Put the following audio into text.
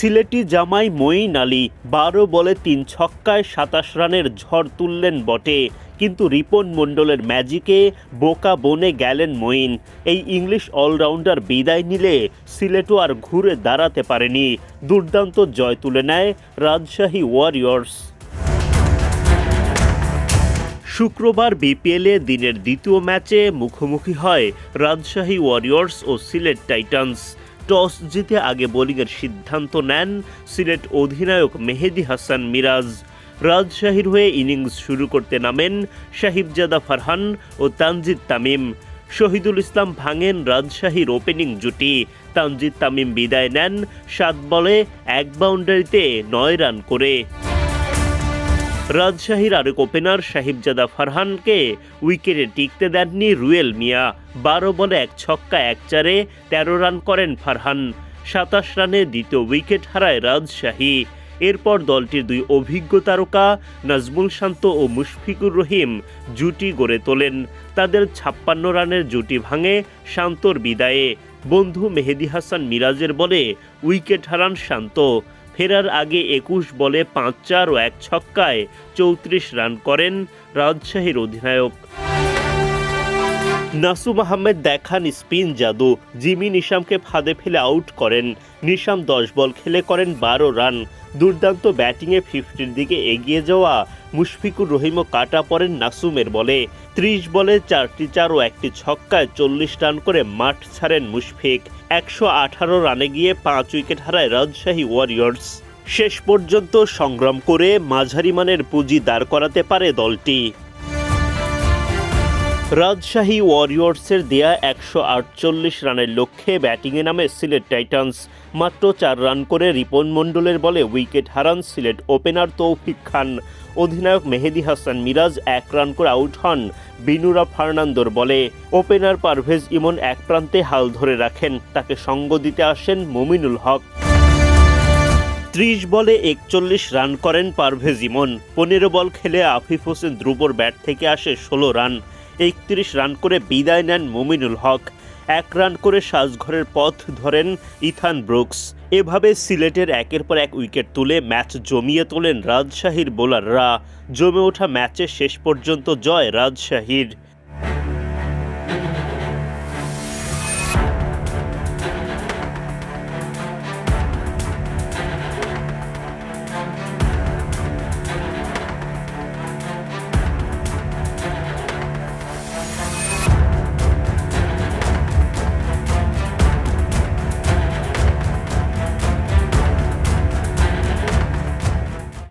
সিলেটি জামাই মঈন আলী ১২ বলে ৩ ছক্কায় ২৭ রানের ঝড় তুললেন বটে, কিন্তু রিপন মণ্ডলের ম্যাজিকে বোকা বনে গেলেন মঈন। এই ইংলিশ অলরাউন্ডার বিদায় নিলে সিলেটও আর ঘুরে দাঁড়াতে পারেনি। দুর্দান্ত জয় তুলে নেয় রাজশাহী ওয়ারিয়র্স। শুক্রবার বিপিএলে দিনের দ্বিতীয় ম্যাচে মুখোমুখি হয় রাজশাহী ওয়ারিয়র্স ও সিলেট টাইটান্স। টস জিতে আগে বোলিংয়ের সিদ্ধান্ত নেন সিলেট অধিনায়ক মেহেদী হাসান মিরাজ। রাজশাহীর হয়ে ইনিংস শুরু করতে নামেন সাহিবজাদা ফারহান ও তানজিদ তামিম। শহীদুল ইসলাম ভাঙেন রাজশাহীর ওপেনিং জুটি। তানজিদ তামিম বিদায় নেন ৭ বলে ১ বাউন্ডারিতে ৯ রান করে। রাজশাহীর আরেক ওপেনার সাহিবজাদা ফারহানকে উইকেটে টিকতে দেননি রুয়েল মিয়া। ১২ বলে ১ ছক্কা ১ চারে ১৩ রান করেন ফারহান। ২৭ রানে দ্বিতীয় উইকেট হারায় রাজশাহী। এরপর দলটির ২ অভিজ্ঞ তারকা নাজমুল শান্ত ও মুশফিকুর রহিম জুটি গড়ে তোলেন। তাদের ৫৬ রানের জুটি ভাঙে শান্তর বিদায়ে। বন্ধু মেহেদী হাসান মিরাজের বলে উইকেট হারান শান্ত। ফেরার আগে ২১ বলে ৫-৪ ও ১ ছক্কায় ৩৪ রান করেন রাজশাহীর অধিনায়ক। নাসুম আহমেদ দেখান স্পিন জাদু। জিমি নিশামকে ফাঁদে ফেলে আউট করেন। নিশাম ১০ বল খেলে করেন ১২ রান। দুর্দান্ত ব্যাটিংয়ে 50-র দিকে এগিয়ে যাওয়া মুশফিকুর রহিমও কাটা পড়েন নাসুমের বলে। ৩০ বলে ৪টি ৪ ও ১টি ছক্কায় ৪০ রান করে মাঠ ছাড়েন মুশফিক। ১১৮ রানে গিয়ে ৫ উইকেট হারায় রাজশাহী ওয়ারিয়র্স। শেষ পর্যন্ত সংগ্রাম করে মাঝারি মানের পুঁজি দাঁড় করাতে পারে দলটি। রাজশাহী ওয়ারিয়র্সের দেয়া ১৪৮ রানের লক্ষ্যে ব্যাটিংয়ে নামে সিলেট টাইটান্স। মাত্র ৪ রান করে রিপন মণ্ডলের বলে উইকেট হারান সিলেট ওপেনার তৌফিক খান। অধিনায়ক মেহেদী হাসান মিরাজ ১ রান করে আউট হন বিনুরা ফার্নান্দোর বলে। ওপেনার পারভেজ ইমন এক প্রান্তে হাল ধরে রাখেন। তাকে সঙ্গ দিতে আসেন মুমিনুল হক। ৩০ বলে ৪১ রান করেন পারভেজ ইমন। ১৫ বল খেলে আফিফ হোসেন ধ্রুবর ব্যাট থেকে আসে ১৬ রান। ৩১ রান করে বিদায় নেন মুমিনুল হক। ১ রান করে সাজঘরের পথ ধরেন ইথান ব্রুকস। এভাবে সিলেটের একের পর এক উইকেট তুলে ম্যাচ জমিয়ে তোলেন রাজশাহীর বোলাররা। জমে ওঠা ম্যাচে শেষ পর্যন্ত জয় রাজশাহীর।